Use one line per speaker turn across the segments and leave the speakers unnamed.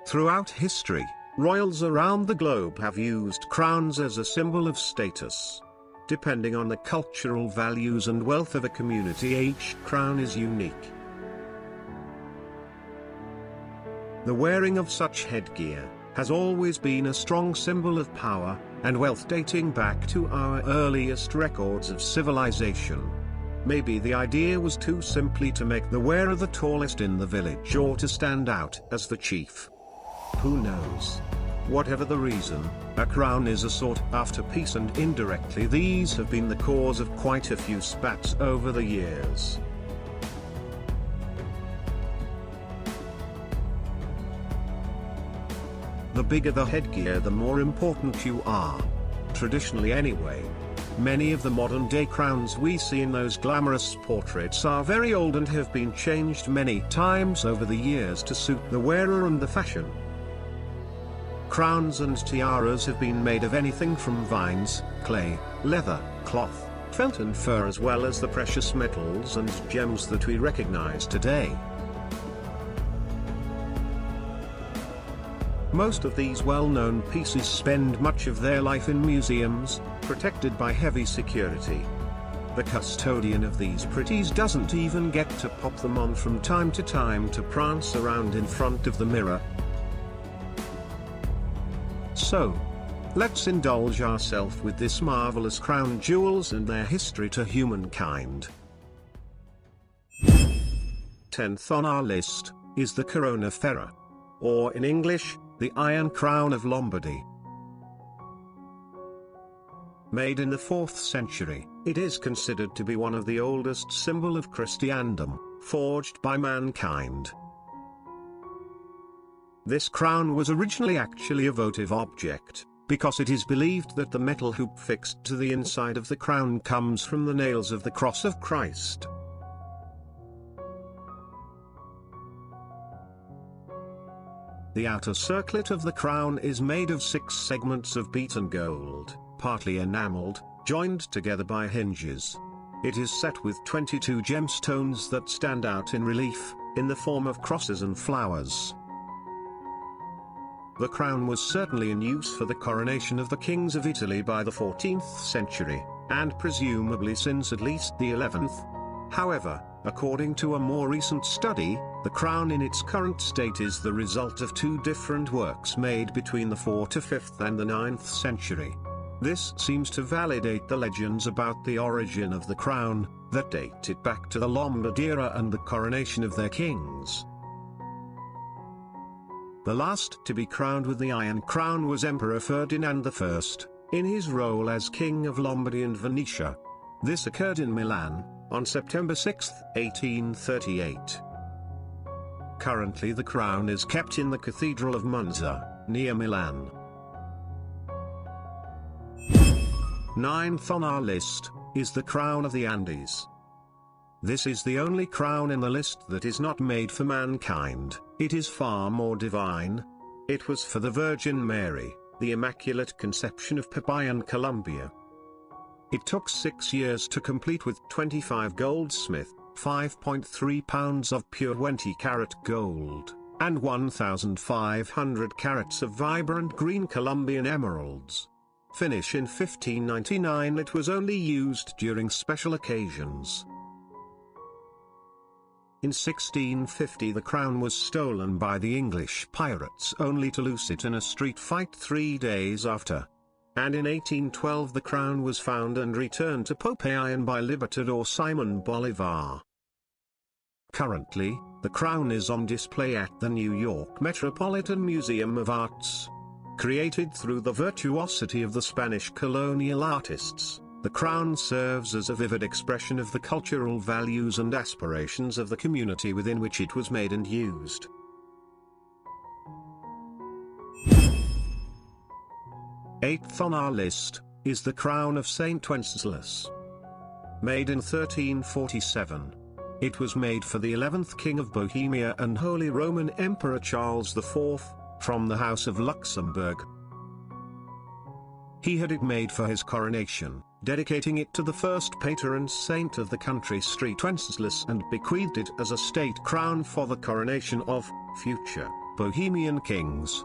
Throughout history, royals around the globe have used crowns as a symbol of status. Depending on the cultural values and wealth of a community, each crown is unique. The wearing of such headgear has always been a strong symbol of power and wealth, dating back to our earliest records of civilization. Maybe the idea was to simply to make the wearer the tallest in the village, or to stand out as the chief. Who knows? Whatever the reason, a crown is a sought-after piece, and indirectly these have been the cause of quite a few spats over the years. The bigger the headgear, the more important you are. Traditionally anyway. Many of the modern-day crowns we see in those glamorous portraits are very old and have been changed many times over the years to suit the wearer and the fashion. Crowns and tiaras have been made of anything from vines, clay, leather, cloth, felt and fur, as well as the precious metals and gems that we recognize today. Most of these well-known pieces spend much of their life in museums, protected by heavy security. The custodian of these pretties doesn't even get to pop them on from time to time to prance around in front of the mirror. So, let's indulge ourselves with this marvelous crown jewels and their history to humankind. 10th on our list is the Corona Ferrea, or in English, the Iron Crown of Lombardy. Made in the 4th century, it is considered to be one of the oldest symbols of Christendom, forged by mankind. This crown was originally actually a votive object, because it is believed that the metal hoop fixed to the inside of the crown comes from the nails of the cross of Christ. The outer circlet of the crown is made of 6 segments of beaten gold, partly enameled, joined together by hinges. It is set with 22 gemstones that stand out in relief, in the form of crosses and flowers. The crown was certainly in use for the coronation of the kings of Italy by the 14th century, and presumably since at least the 11th. However, according to a more recent study, the crown in its current state is the result of 2 different works made between the 4th to 5th and the 9th century. This seems to validate the legends about the origin of the crown, that date it back to the Lombard era and the coronation of their kings. The last to be crowned with the Iron Crown was Emperor Ferdinand I, in his role as King of Lombardy and Venetia. This occurred in Milan, on September 6, 1838. Currently the crown is kept in the Cathedral of Monza, near Milan. 9th on our list is the Crown of the Andes. This is the only crown in the list that is not made for mankind. It is far more divine. It was for the Virgin Mary, the Immaculate Conception of Popayán, Colombia. It took 6 years to complete, with 25 goldsmith, 5.3 pounds of pure 20-carat gold, and 1,500 carats of vibrant green Colombian emeralds. Finish in 1599. It was only used during special occasions. In 1650 the crown was stolen by the English pirates, only to lose it in a street fight 3 days after. And in 1812 the crown was found and returned to Popayán by Libertador Simón Bolívar. Currently, the crown is on display at the New York Metropolitan Museum of Arts. Created through the virtuosity of the Spanish colonial artists, the crown serves as a vivid expression of the cultural values and aspirations of the community within which it was made and used. Eighth on our list is the crown of Saint Wenceslas. Made in 1347. It was made for the 11th King of Bohemia and Holy Roman Emperor Charles IV, from the House of Luxembourg. He had it made for his coronation, dedicating it to the first patron saint of the country, St. Wenceslas, and bequeathed it as a state crown for the coronation of future Bohemian kings.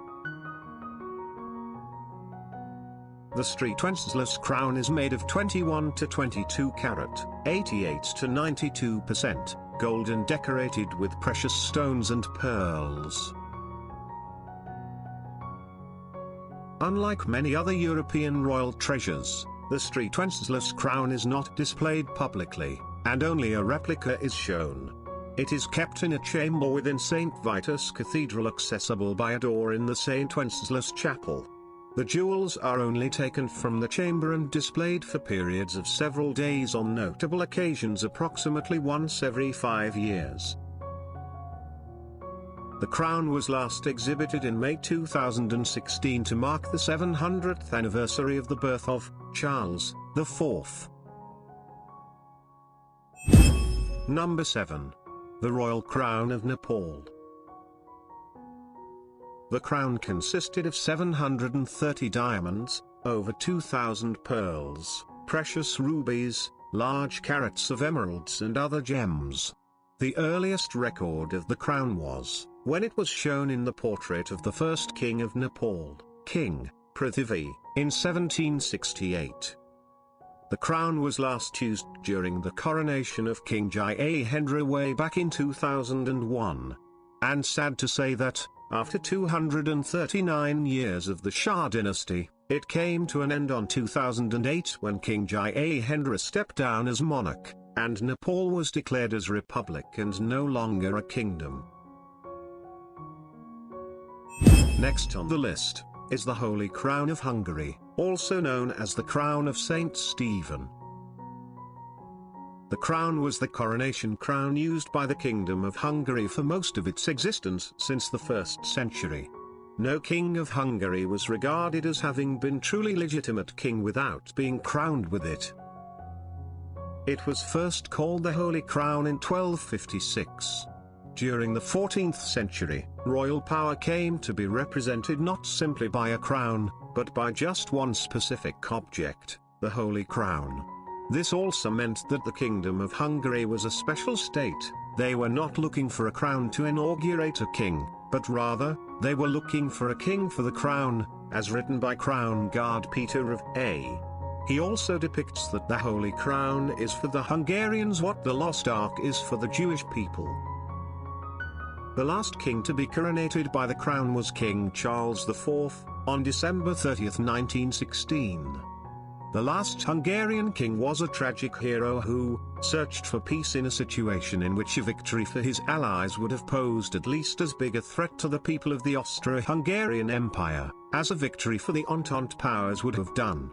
The St. Wenceslas crown is made of 21 to 22 carat, 88 to 92% gold and decorated with precious stones and pearls. Unlike many other European royal treasures, the St. Wenceslas crown is not displayed publicly, and only a replica is shown. It is kept in a chamber within St. Vitus Cathedral, accessible by a door in the St. Wenceslas Chapel. The jewels are only taken from the chamber and displayed for periods of several days on notable occasions, approximately once every 5 years. The crown was last exhibited in May 2016 to mark the 700th anniversary of the birth of Charles IV. Number 7. The Royal Crown of Nepal. The crown consisted of 730 diamonds, over 2,000 pearls, precious rubies, large carats of emeralds and other gems. The earliest record of the crown was when it was shown in the portrait of the first king of Nepal, King Prithvi, in 1768. The crown was last used during the coronation of King Jayehendra way back in 2001. And sad to say that, after 239 years of the Shah dynasty, it came to an end on 2008 when King Jayehendra stepped down as monarch, and Nepal was declared as republic and no longer a kingdom. Next on the list is the Holy Crown of Hungary, also known as the Crown of Saint Stephen. The crown was the coronation crown used by the Kingdom of Hungary for most of its existence since the 1st century. No king of Hungary was regarded as having been truly legitimate king without being crowned with it. It was first called the Holy Crown in 1256. During the 14th century, royal power came to be represented not simply by a crown, but by just one specific object, the Holy Crown. This also meant that the Kingdom of Hungary was a special state. They were not looking for a crown to inaugurate a king, but rather, they were looking for a king for the crown, as written by Crown Guard Peter of A. He also depicts that the Holy Crown is for the Hungarians what the Lost Ark is for the Jewish people. The last king to be coronated by the crown was King Charles IV, on December 30, 1916. The last Hungarian king was a tragic hero who searched for peace in a situation in which a victory for his allies would have posed at least as big a threat to the people of the Austro-Hungarian Empire, as a victory for the Entente powers would have done.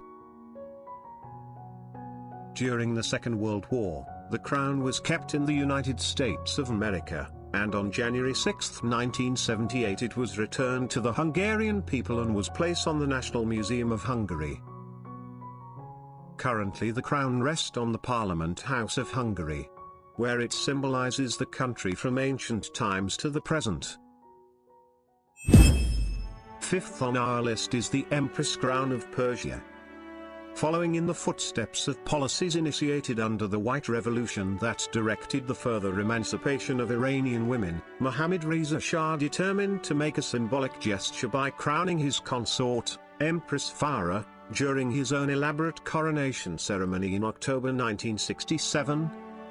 During the Second World War, the crown was kept in the United States of America, and on January 6, 1978 it was returned to the Hungarian people and was placed on the National Museum of Hungary. Currently the crown rests on the Parliament House of Hungary, where it symbolizes the country from ancient times to the present. Fifth on our list is the Empress Crown of Persia. Following in the footsteps of policies initiated under the White Revolution that directed the further emancipation of Iranian women, Mohammad Reza Shah determined to make a symbolic gesture by crowning his consort, Empress Farah, during his own elaborate coronation ceremony in October 1967.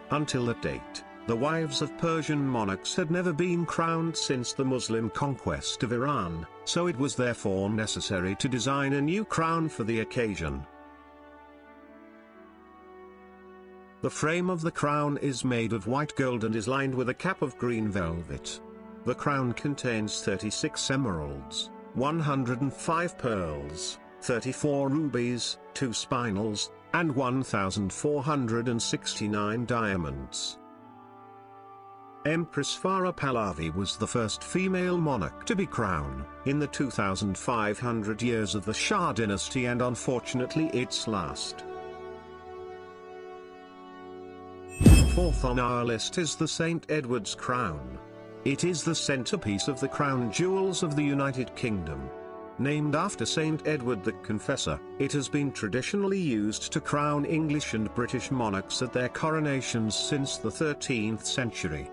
Until that date, the wives of Persian monarchs had never been crowned since the Muslim conquest of Iran, so it was therefore necessary to design a new crown for the occasion. The frame of the crown is made of white gold and is lined with a cap of green velvet. The crown contains 36 emeralds, 105 pearls, 34 rubies, 2 spinels, and 1,469 diamonds. Empress Farah Pahlavi was the first female monarch to be crowned in the 2,500 years of the Shah dynasty and unfortunately its last. Fourth on our list is the St. Edward's Crown. It is the centerpiece of the crown jewels of the United Kingdom. Named after Saint Edward the Confessor, it has been traditionally used to crown English and British monarchs at their coronations since the 13th century.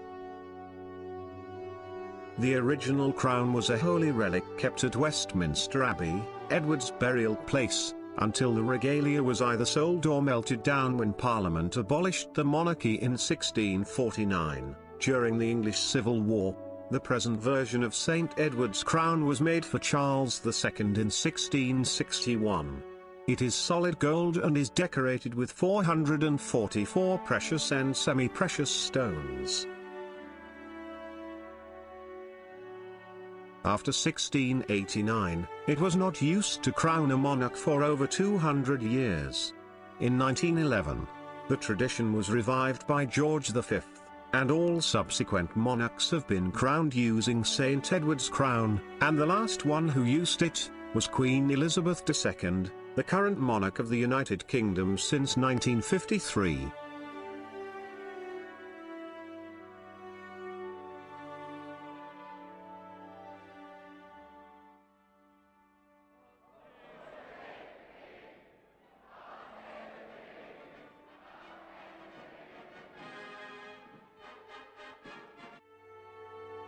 The original crown was a holy relic kept at Westminster Abbey, Edward's burial place, until the regalia was either sold or melted down when Parliament abolished the monarchy in 1649. During the English Civil War, the present version of St. Edward's crown was made for Charles II in 1661. It is solid gold and is decorated with 444 precious and semi-precious stones. After 1689, it was not used to crown a monarch for over 200 years. In 1911, the tradition was revived by George V, and all subsequent monarchs have been crowned using St. Edward's crown, and the last one who used it was Queen Elizabeth II, the current monarch of the United Kingdom since 1953.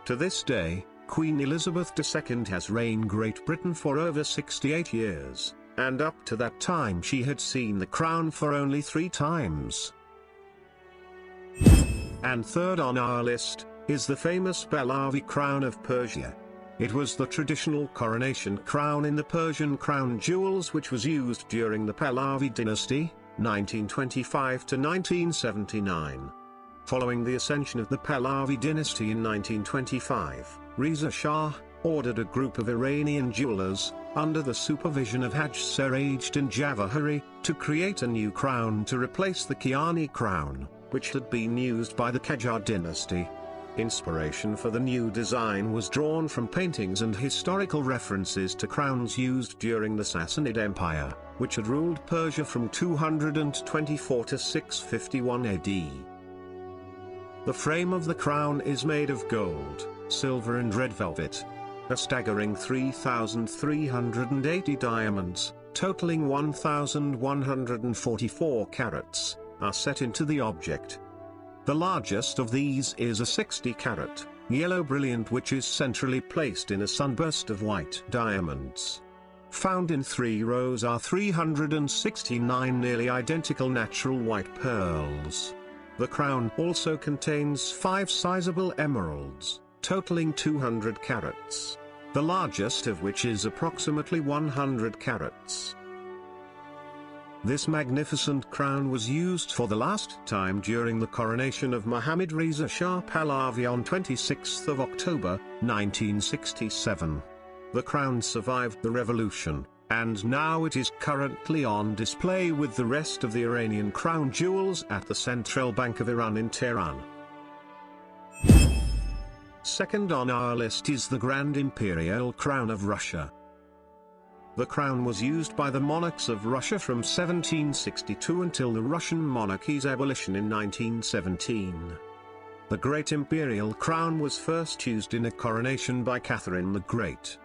To this day, Queen Elizabeth II has reigned Great Britain for over 68 years, and up to that time she had seen the crown for only 3 times. And third on our list is the famous Pahlavi crown of Persia. It was the traditional coronation crown in the Persian crown jewels which was used during the Pahlavi dynasty, 1925 to 1979. Following the ascension of the Pahlavi dynasty in 1925, Reza Shah ordered a group of Iranian jewelers, under the supervision of Haj Serajuddin Javahari, to create a new crown to replace the Kiani crown, which had been used by the Qajar dynasty. Inspiration for the new design was drawn from paintings and historical references to crowns used during the Sassanid Empire, which had ruled Persia from 224 to 651 AD. The frame of the crown is made of gold, silver and red velvet. A staggering 3,380 diamonds, totaling 1,144 carats, are set into the object. The largest of these is a 60-carat, yellow brilliant which is centrally placed in a sunburst of white diamonds. Found in 3 rows are 369 nearly identical natural white pearls. The crown also contains 5 sizable emeralds, totaling 200 carats, the largest of which is approximately 100 carats. This magnificent crown was used for the last time during the coronation of Mohammad Reza Shah Pahlavi on 26 October, 1967. The crown survived the revolution, and now it is currently on display with the rest of the Iranian crown jewels at the Central Bank of Iran in Tehran. Second on our list is the Grand Imperial Crown of Russia. The crown was used by the monarchs of Russia from 1762 until the Russian monarchy's abolition in 1917. The Great Imperial Crown was first used in a coronation by Catherine the Great.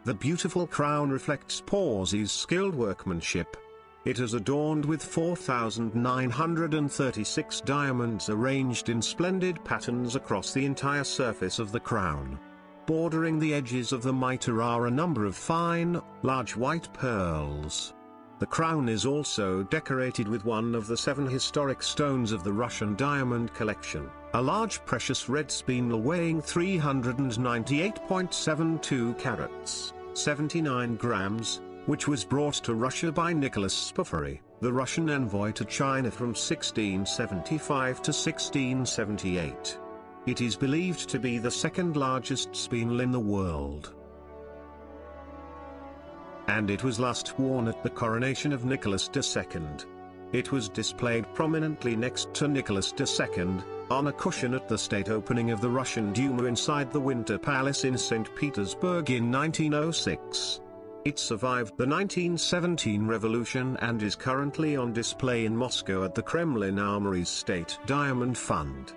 The beautiful crown reflects Porzy's skilled workmanship. It is adorned with 4,936 diamonds arranged in splendid patterns across the entire surface of the crown. Bordering the edges of the mitre are a number of fine, large white pearls. The crown is also decorated with one of the 7 historic stones of the Russian diamond collection, a large precious red spinel weighing 398.72 carats, 79 grams, which was brought to Russia by Nicholas Spaffary, the Russian envoy to China from 1675 to 1678. It is believed to be the second largest spinel in the world. And it was last worn at the coronation of Nicholas II. It was displayed prominently next to Nicholas II, on a cushion at the state opening of the Russian Duma inside the Winter Palace in St. Petersburg in 1906. It survived the 1917 revolution and is currently on display in Moscow at the Kremlin Armory's State Diamond Fund.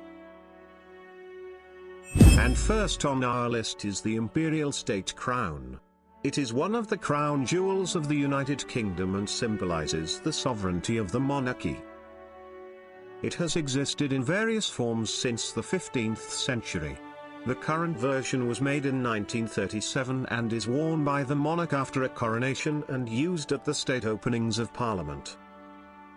And first on our list is the Imperial State Crown. It is one of the crown jewels of the United Kingdom and symbolizes the sovereignty of the monarchy. It has existed in various forms since the 15th century. The current version was made in 1937 and is worn by the monarch after a coronation and used at the state openings of Parliament.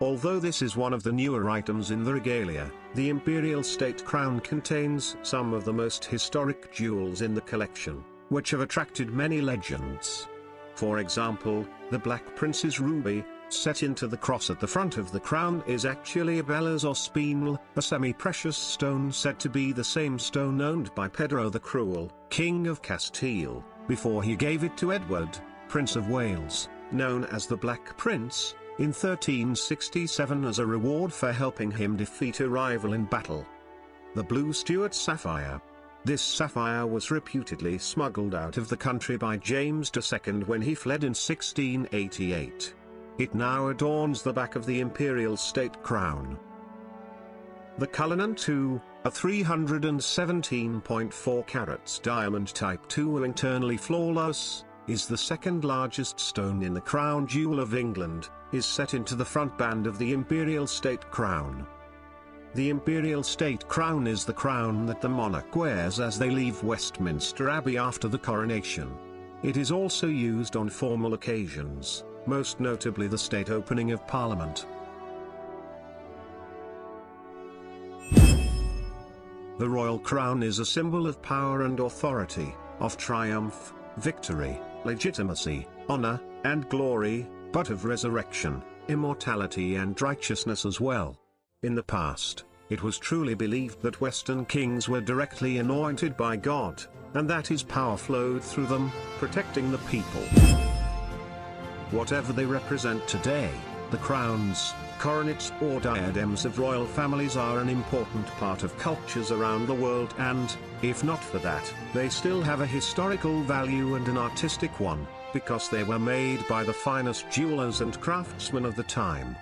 Although this is one of the newer items in the regalia, the imperial state crown contains some of the most historic jewels in the collection, which have attracted many legends. For example, the Black Prince's ruby, set into the cross at the front of the crown, is actually a Bellas or spinel, a semi-precious stone said to be the same stone owned by Pedro the Cruel, King of Castile, before he gave it to Edward, Prince of Wales, known as the Black Prince, in 1367 as a reward for helping him defeat a rival in battle. The Blue Stuart sapphire. This sapphire was reputedly smuggled out of the country by James II when he fled in 1688. It now adorns the back of the imperial state crown. The Cullinan II, a 317.4 carats diamond type II internally flawless, is the second largest stone in the crown jewel of England, is set into the front band of the imperial state crown. The imperial state crown is the crown that the monarch wears as they leave Westminster Abbey after the coronation. It is also used on formal occasions, most notably the state opening of Parliament. The royal crown is a symbol of power and authority, of triumph, victory, legitimacy, honor, and glory, but of resurrection, immortality and righteousness as well. In the past, it was truly believed that Western kings were directly anointed by God, and that his power flowed through them, protecting the people. Whatever they represent today, the crowns, coronets or diadems of royal families are an important part of cultures around the world and, if not for that, they still have a historical value and an artistic one, because they were made by the finest jewelers and craftsmen of the time.